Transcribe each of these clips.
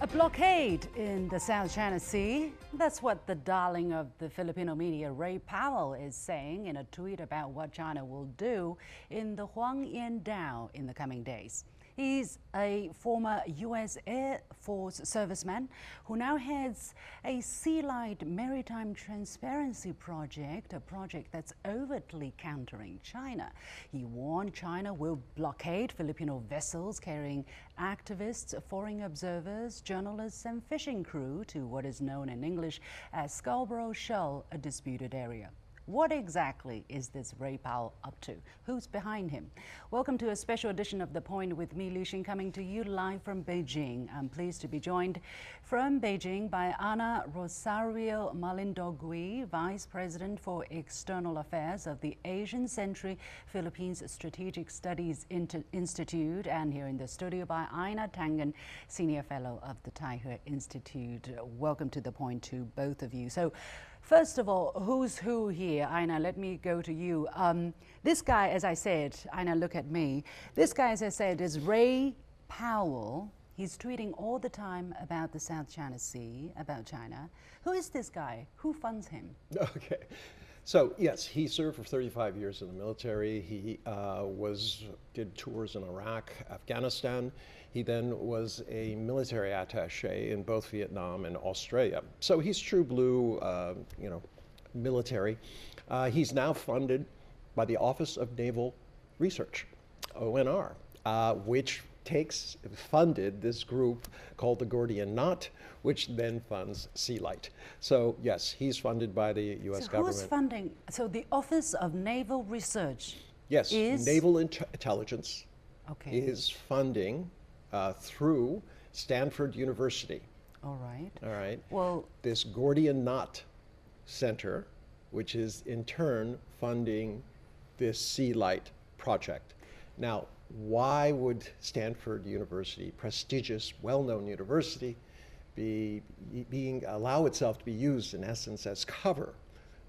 A blockade in the South China Sea. That's what the darling of the Filipino media, Ray Powell, is saying in a tweet about what China will do in the Huangyan Island in the coming days. He's a former U.S. Air Force serviceman who now heads a Sealight Maritime Transparency Project, a project that's overtly countering China. He warned China will blockade Filipino vessels carrying activists, foreign observers, journalists and fishing crew to what is known in English as Scarborough Shoal, a disputed area. What exactly is this Ray Powell up to? Who's behind him? Welcome to a special edition of The Point with me, Li Xin, coming to you live from Beijing. I'm pleased to be joined from Beijing by Rosario Malindog-uy, Vice President for External Affairs of the Asian Century Philippines Strategic Studies Institute, and here in the studio by Einar Tangen, Senior Fellow of the Taihe Institute. Welcome to The Point to both of you. So, first of all, who's who here? Einar, let me go to you. This guy, as I said, Einar, look at me. This guy, as I said, is Ray Powell. He's tweeting all the time about the South China Sea, about China. Who is this guy? Who funds him? Okay. So, yes, he served for 35 years in the military. He did tours in Iraq, Afghanistan. He then was a military attaché in both Vietnam and Australia. So he's true blue, military. He's now funded by the Office of Naval Research, ONR, which funded this group called the Gordian Knot, which then funds Sealight. So yes, he's funded by the U.S. government. Who's funding? So the Office of Naval Research. Yes, Naval Intelligence is funding through Stanford University. All right. All right. Well, this Gordian Knot Center, which is in turn funding this Sealight project. Now, why would Stanford University, prestigious, well-known university, allow itself to be used in essence as cover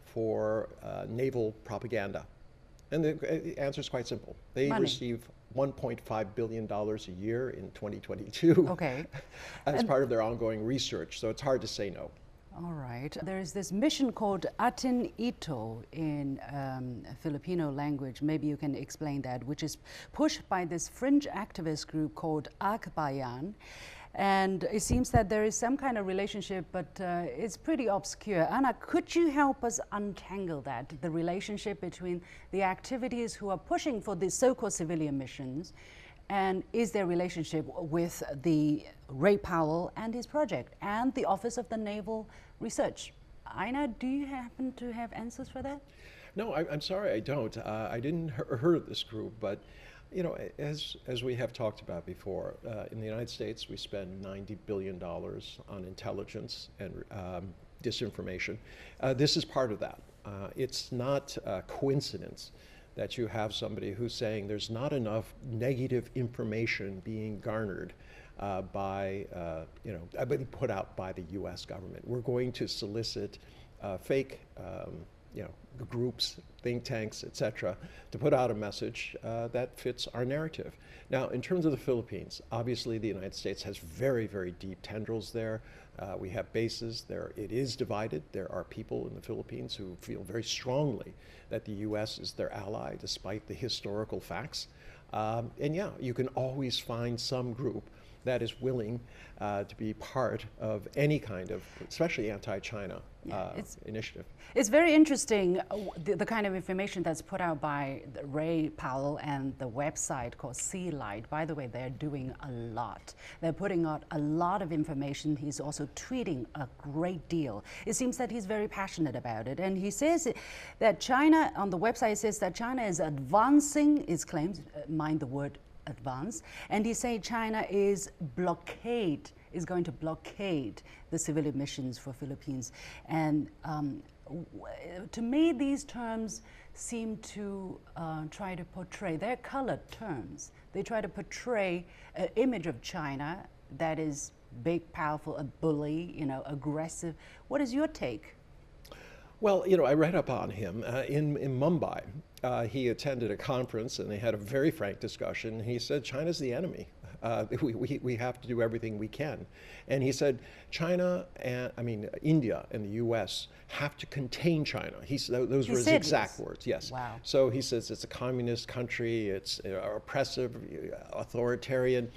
for naval propaganda? And the answer is quite simple. They receive $1.5 billion a year in 2022 as part of their ongoing research, so it's hard to say no. All right. There is this mission called Atin Ito in Filipino language. Maybe you can explain that, which is pushed by this fringe activist group called Akbayan. And it seems that there is some kind of relationship, but it's pretty obscure. Anna, could you help us untangle that, the relationship between the activities who are pushing for these so-called civilian missions, and is their relationship with the Ray Powell and his project and the Office of the Naval Research? Einar, do you happen to have answers for that? No, I'm sorry, I don't. I didn't heard of this group, but you know, as we have talked about before, in the United States we spend $90 billion on intelligence and disinformation. This is part of that. It's not a coincidence that you have somebody who's saying there's not enough negative information being garnered put out by the U.S. government. We're going to solicit fake, groups, think tanks, etc., to put out a message that fits our narrative. Now, in terms of the Philippines, obviously the United States has very, very deep tendrils there. We have bases there. It is divided. There are people in the Philippines who feel very strongly that the U.S. is their ally, despite the historical facts. And yeah, you can always find some group that is willing to be part of any kind of, especially anti-China initiative. It's very interesting, the kind of information that's put out by Ray Powell and the website called Sealight. By the way, they're doing a lot. They're putting out a lot of information. He's also tweeting a great deal. It seems that he's very passionate about it. And he says that China, on the website, says that China is advancing, his claims, mind the word advance, and he said China is going to blockade the civilian missions for Philippines. And to me, these terms seem to try to portray, they're colored terms. They try to portray an image of China that is big, powerful, a bully, aggressive. What is your take? Well, I read up on him in Mumbai. He attended a conference and they had a very frank discussion. He said China's the enemy. We have to do everything we can. And he said, India and the U.S. have to contain China. Those were his exact words, yes. Wow. So he says it's a communist country, it's oppressive, authoritarian.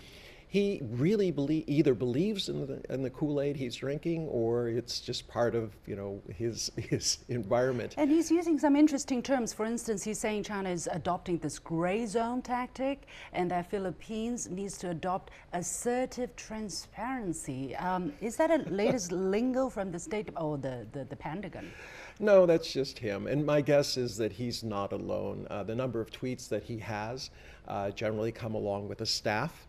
He really either believes in the Kool-Aid he's drinking, or it's just part of his environment. And he's using some interesting terms. For instance, he's saying China is adopting this gray zone tactic, and that Philippines needs to adopt assertive transparency. Is that a latest lingo from the State or the Pentagon? No, that's just him. And my guess is that he's not alone. The number of tweets that he has generally come along with a staff.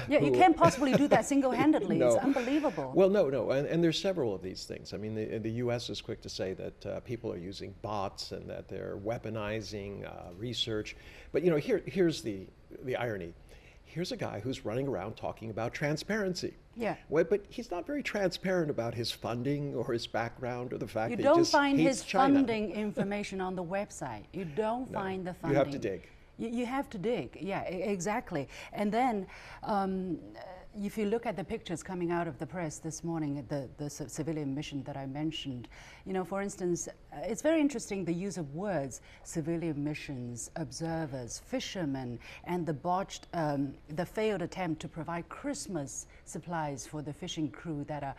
Yeah, you can't possibly do that single-handedly. No. It's unbelievable. Well, no. And there's several of these things. I mean, the U.S. is quick to say that people are using bots and that they're weaponizing research. But, here's the irony. Here's a guy who's running around talking about transparency. Yeah. Well, but he's not very transparent about his funding or his background or the fact that he just find hates his China. funding information on the website. You don't find the funding. You have to dig. You have to dig, yeah, exactly. And then if you look at the pictures coming out of the press this morning, the civilian mission that I mentioned, for instance, it's very interesting the use of words: civilian missions, observers, fishermen, and the failed attempt to provide Christmas supplies for the fishing crew that are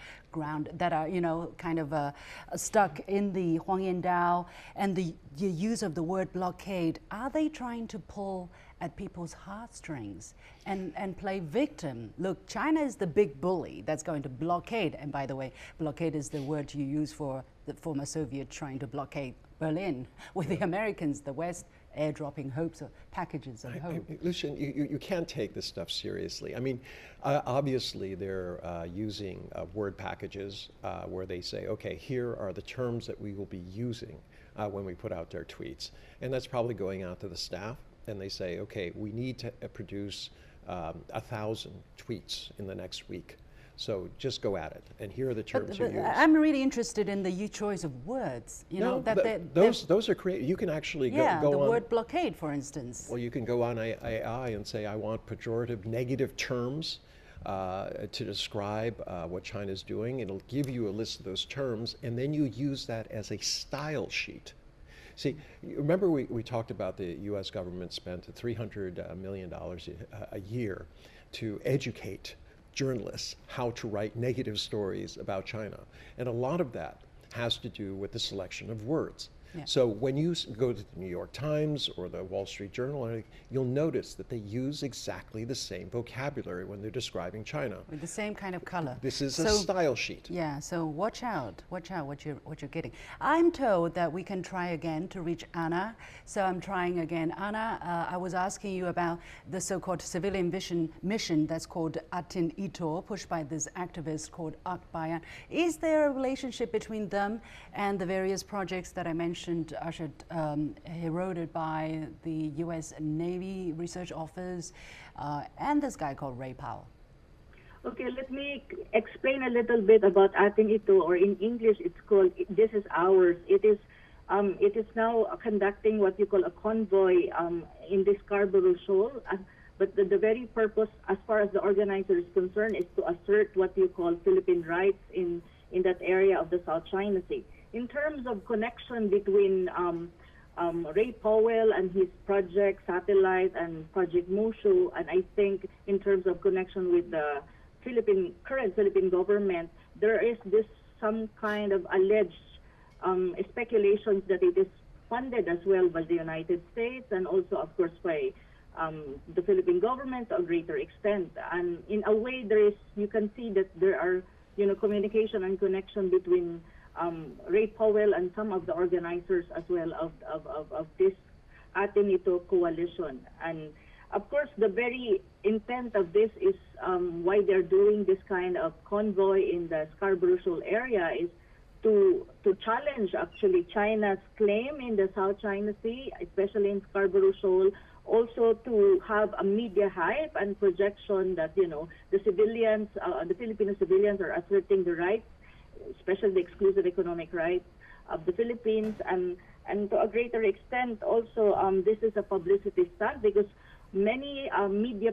stuck in the Huangyan Dao, and the use of the word blockade. Are they trying to pull at people's heartstrings and play victim? Look, China is the big bully that's going to blockade. And by the way, blockade is the word you use for the former Soviet trying to blockade Berlin with the Americans, the West airdropping hopes of packages of hope. Listen, you can't take this stuff seriously. I mean, obviously they're using word packages where they say, okay, here are the terms that we will be using when we put out their tweets. And that's probably going out to the staff. And they say, okay, we need to produce 1,000 tweets in the next week. So just go at it. And here are the terms you use. I'm really interested in the choice of words. Those are creative. You can actually go on. The word blockade, for instance. Well, you can go on AI and say, I want pejorative, negative terms to describe what China's doing. It'll give you a list of those terms, and then you use that as a style sheet. See, remember we talked about the U.S. government spent $300 million a year to educate journalists how to write negative stories about China. And a lot of that has to do with the selection of words. Yeah. So when you go to the New York Times or the Wall Street Journal, you'll notice that they use exactly the same vocabulary when they're describing China. With the same kind of color. This is a style sheet. Yeah, so watch out what you're getting. I'm told that we can try again to reach Anna, so I'm trying again. Anna, I was asking you about the so-called civilian mission that's called Atin Ito, pushed by this activist called Akbayan. Is there a relationship between them and the various projects that I mentioned, eroded by the U.S. Navy Research Office and this guy called Ray Powell? Okay, let me explain a little bit about Atin Ito, or in English it's called This Is Ours. It is now conducting what you call a convoy in the Scarborough Shoal. But the very purpose, as far as the organizer is concerned, is to assert what you call Philippine rights in that area of the South China Sea. In terms of connection between Ray Powell and his project Satellite and Project Mushu, and I think in terms of connection with the current Philippine government, there is some kind of alleged speculations that it is funded as well by the United States and also, of course, by the Philippine government to a greater extent. And in a way, you can see that there are communication and connection between Ray Powell and some of the organizers as well of this Atin Ito coalition. And of course, the very intent of this is why they're doing this kind of convoy in the Scarborough Shoal area is to challenge actually China's claim in the South China Sea, especially in Scarborough Shoal. Also to have a media hype and projection that the civilians, the Filipino civilians, are asserting the rights, especially the exclusive economic rights of the Philippines, and to a greater extent also this is a publicity stunt, because many media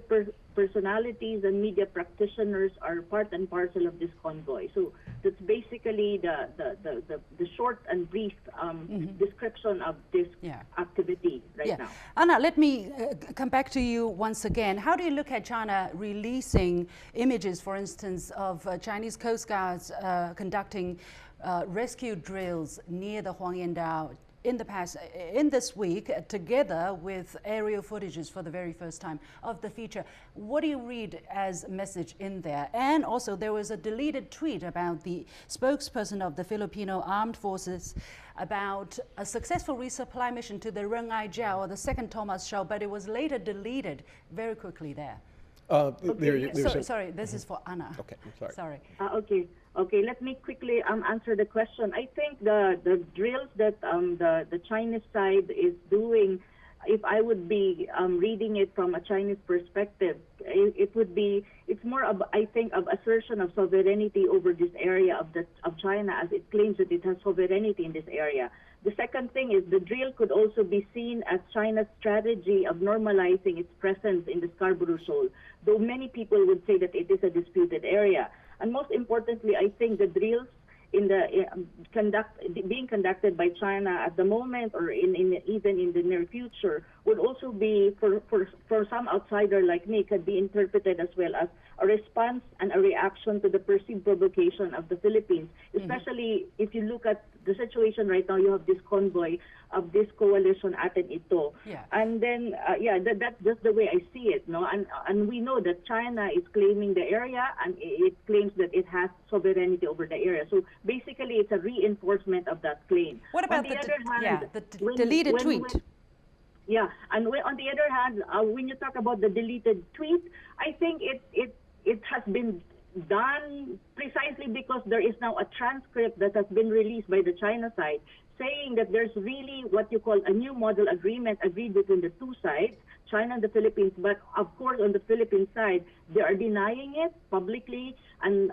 personalities and media practitioners are part and parcel of this convoy. So that's basically the short and brief description of this activity right now. Anna, let me come back to you once again. How do you look at China releasing images, for instance, of Chinese Coast Guards conducting rescue drills near the Huangyan Dao in this week, together with aerial footages for the very first time of the feature? What do you read as a message in there? And also, there was a deleted tweet about the spokesperson of the Filipino Armed Forces about a successful resupply mission to the Rengai Jiao, or the second Thomas Shoal, but it was later deleted very quickly there. Sorry, this is for Anna. Okay, I'm sorry. Okay, let me quickly answer the question. I think the drills that the Chinese side is doing, if I would be reading it from a Chinese perspective, it's more of, I think, of assertion of sovereignty over this area of China, as it claims that it has sovereignty in this area. The second thing is the drill could also be seen as China's strategy of normalizing its presence in the Scarborough Shoal, though many people would say that it is a disputed area. And most importantly, I think the drills being conducted by China at the moment, or even in the near future, would also be, for some outsider like me, could be interpreted as well as a response and a reaction to the perceived provocation of the Philippines, especially if you look at the situation right now. You have this convoy of this coalition Atin Ito. And then, that's just the way I see it, no? And we know that China is claiming the area, and it claims that it has sovereignty over the area. So basically, it's a reinforcement of that claim. What about the deleted tweet? And on the other hand, when you talk about the deleted tweet, I think it has been done precisely because there is now a transcript that has been released by the China side saying that there's really what you call a new model agreement agreed between the two sides, China and the Philippines. But of course, on the Philippine side, they are denying it publicly, and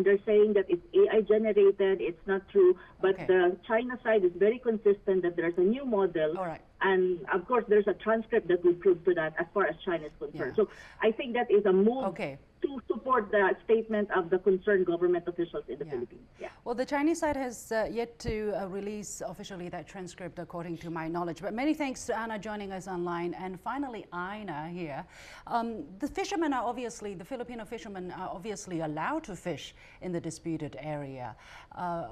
they're saying that it's AI generated, it's not true. But the China side is very consistent that there's a new model. And of course, there's a transcript that will prove to that as far as China is concerned. So I think that is a move to support the statement of the concerned government officials in the Philippines. Well, the Chinese side has yet to release officially that transcript, according to my knowledge. But many thanks to Anna joining us online. And finally, Einar here. The fishermen are obviously, the Filipino fishermen are obviously allowed to fish in the disputed area.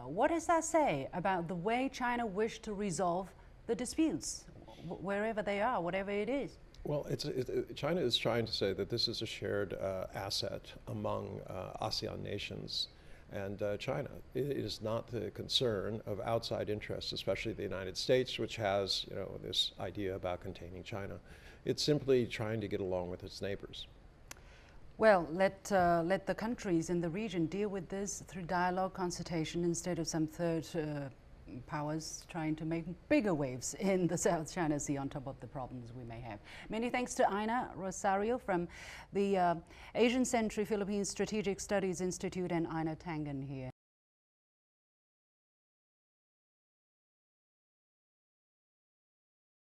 What does that say about the way China wished to resolve the disputes, wherever they are, whatever it is? Well, China is trying to say that this is a shared asset among ASEAN nations and China. It is not the concern of outside interests, especially the United States, which has this idea about containing China. It's simply trying to get along with its neighbors. Well, let the countries in the region deal with this through dialogue, consultation, instead of some third powers trying to make bigger waves in the South China Sea on top of the problems we may have. Many thanks to Einar, Rosario from the Asian Century Philippines Strategic Studies Institute, and Einar Tangen here.